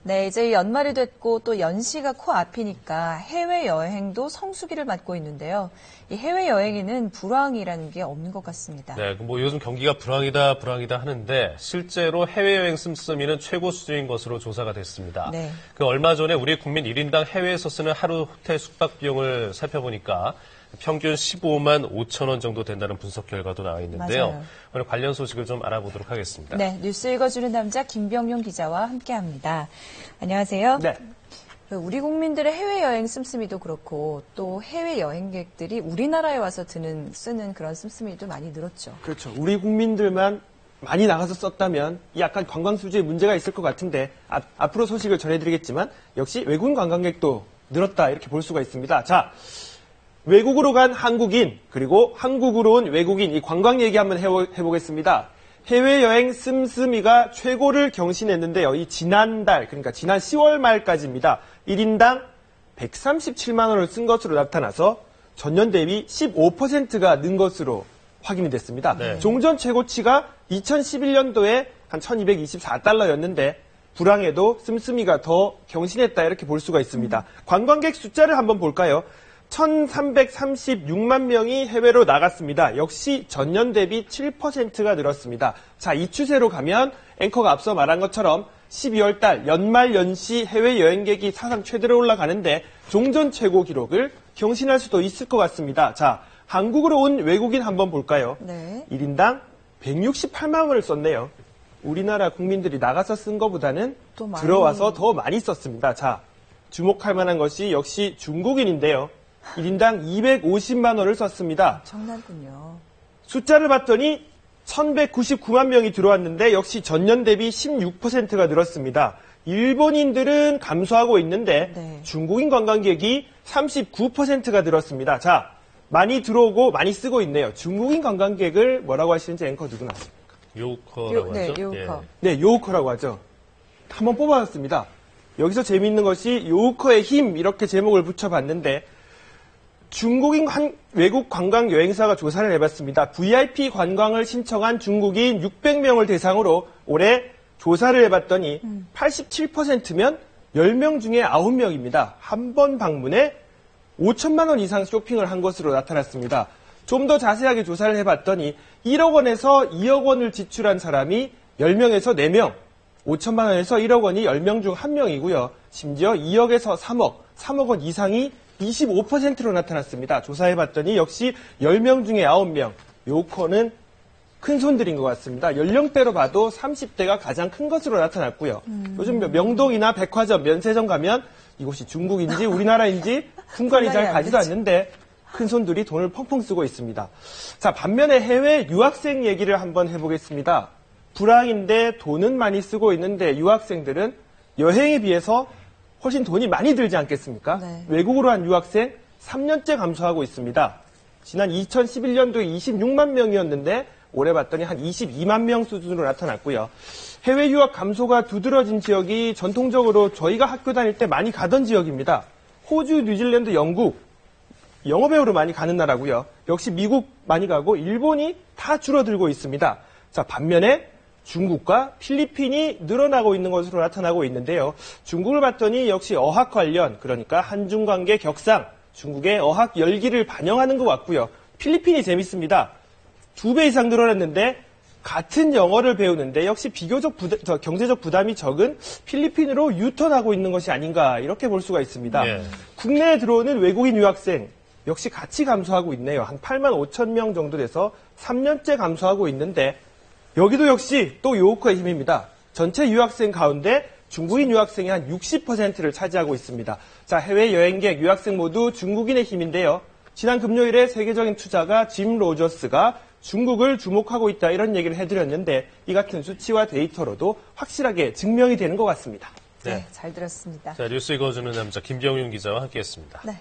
네, 이제 연말이 됐고 또 연시가 코앞이니까 해외여행도 성수기를 맞고 있는데요. 이 해외여행에는 불황이라는 게 없는 것 같습니다. 네, 뭐 요즘 경기가 불황이다 하는데 실제로 해외여행 씀씀이는 최고 수준인 것으로 조사가 됐습니다. 네. 그 얼마 전에 우리 국민 1인당 해외에서 쓰는 하루 호텔 숙박 비용을 살펴보니까 평균 15만 5천 원 정도 된다는 분석 결과도 나와 있는데요. 맞아요. 오늘 관련 소식을 좀 알아보도록 하겠습니다. 네, 뉴스 읽어주는 남자 김병용 기자와 함께합니다. 안녕하세요. 네. 우리 국민들의 해외여행 씀씀이도 그렇고 또 해외 여행객들이 우리나라에 와서 쓰는 그런 씀씀이도 많이 늘었죠. 그렇죠. 우리 국민들만 많이 나가서 썼다면 약간 관광 수지에 문제가 있을 것 같은데 앞으로 소식을 전해드리겠지만 역시 외국인 관광객도 늘었다 이렇게 볼 수가 있습니다. 자, 외국으로 간 한국인 그리고 한국으로 온 외국인 이 관광 얘기 한번 해보겠습니다. 해외여행 씀씀이가 최고를 경신했는데요. 이 지난달 그러니까 지난 10월 말까지입니다. 1인당 137만 원을 쓴 것으로 나타나서 전년 대비 15%가 는 것으로 확인이 됐습니다. 네. 종전 최고치가 2011년도에 한 1224달러였는데 불황에도 씀씀이가 더 경신했다 이렇게 볼 수가 있습니다. 관광객 숫자를 한번 볼까요? 1,336만 명이 해외로 나갔습니다. 역시 전년 대비 7%가 늘었습니다. 자, 이 추세로 가면 앵커가 앞서 말한 것처럼 12월 달 연말 연시 해외 여행객이 사상 최대로 올라가는데 종전 최고 기록을 경신할 수도 있을 것 같습니다. 자, 한국으로 온 외국인 한번 볼까요? 네. 1인당 168만 원을 썼네요. 우리나라 국민들이 나가서 쓴 것보다는 또 많이... 들어와서 더 많이 썼습니다. 자, 주목할 만한 것이 역시 중국인인데요. 1인당 250만 원을 썼습니다. 엄청나군요. 숫자를 봤더니 1199만 명이 들어왔는데 역시 전년 대비 16%가 늘었습니다. 일본인들은 감소하고 있는데 네. 중국인 관광객이 39%가 늘었습니다. 자, 많이 들어오고 많이 쓰고 있네요. 중국인 관광객을 뭐라고 하시는지 앵커 누구 나왔습니까? 요커라고 네, 하죠? 요커. 네, 요우커라고 하죠. 한번 뽑아봤습니다. 여기서 재미있는 것이 요우커의 힘 이렇게 제목을 붙여봤는데 중국인 외국 관광 여행사가 조사를 해봤습니다. VIP 관광을 신청한 중국인 600명을 대상으로 올해 조사를 해봤더니 87%면 10명 중에 9명입니다. 한 번 방문에 5천만 원 이상 쇼핑을 한 것으로 나타났습니다. 좀 더 자세하게 조사를 해봤더니 1억 원에서 2억 원을 지출한 사람이 10명에서 4명, 5천만 원에서 1억 원이 10명 중 1명이고요. 심지어 2억에서 3억 원 이상이 25%로 나타났습니다. 조사해봤더니 역시 10명 중에 9명, 요커는 큰 손들인 것 같습니다. 연령대로 봐도 30대가 가장 큰 것으로 나타났고요. 요즘 명동이나 백화점, 면세점 가면 이곳이 중국인지 우리나라인지 분간이 잘 가지도 않는데 큰 손들이 돈을 펑펑 쓰고 있습니다. 자, 반면에 해외 유학생 얘기를 한번 해보겠습니다. 불황인데 돈은 많이 쓰고 있는데 유학생들은 여행에 비해서 훨씬 돈이 많이 들지 않겠습니까? 네. 외국으로 한 유학생 3년째 감소하고 있습니다. 지난 2011년도에 26만 명이었는데 올해 봤더니 한 22만 명 수준으로 나타났고요. 해외 유학 감소가 두드러진 지역이 전통적으로 저희가 학교 다닐 때 많이 가던 지역입니다. 호주, 뉴질랜드, 영국, 영어 배우러 많이 가는 나라고요. 역시 미국 많이 가고 일본이 다 줄어들고 있습니다. 자, 반면에 중국과 필리핀이 늘어나고 있는 것으로 나타나고 있는데요. 중국을 봤더니 역시 어학 관련, 그러니까 한중 관계 격상, 중국의 어학 열기를 반영하는 것 같고요. 필리핀이 재밌습니다. 2배 이상 늘어났는데 같은 영어를 배우는데 역시 비교적 경제적 부담이 적은 필리핀으로 유턴하고 있는 것이 아닌가 이렇게 볼 수가 있습니다. 예. 국내에 들어오는 외국인 유학생 역시 같이 감소하고 있네요. 한 8만 5천 명 정도 돼서 3년째 감소하고 있는데 여기도 역시 또 요우커의 힘입니다. 전체 유학생 가운데 중국인 유학생이 한 60%를 차지하고 있습니다. 자, 해외 여행객, 유학생 모두 중국인의 힘인데요. 지난 금요일에 세계적인 투자가 짐 로저스가 중국을 주목하고 있다 이런 얘기를 해드렸는데 이 같은 수치와 데이터로도 확실하게 증명이 되는 것 같습니다. 네, 잘 들었습니다. 자, 뉴스 읽어주는 남자 김병윤 기자와 함께했습니다. 네.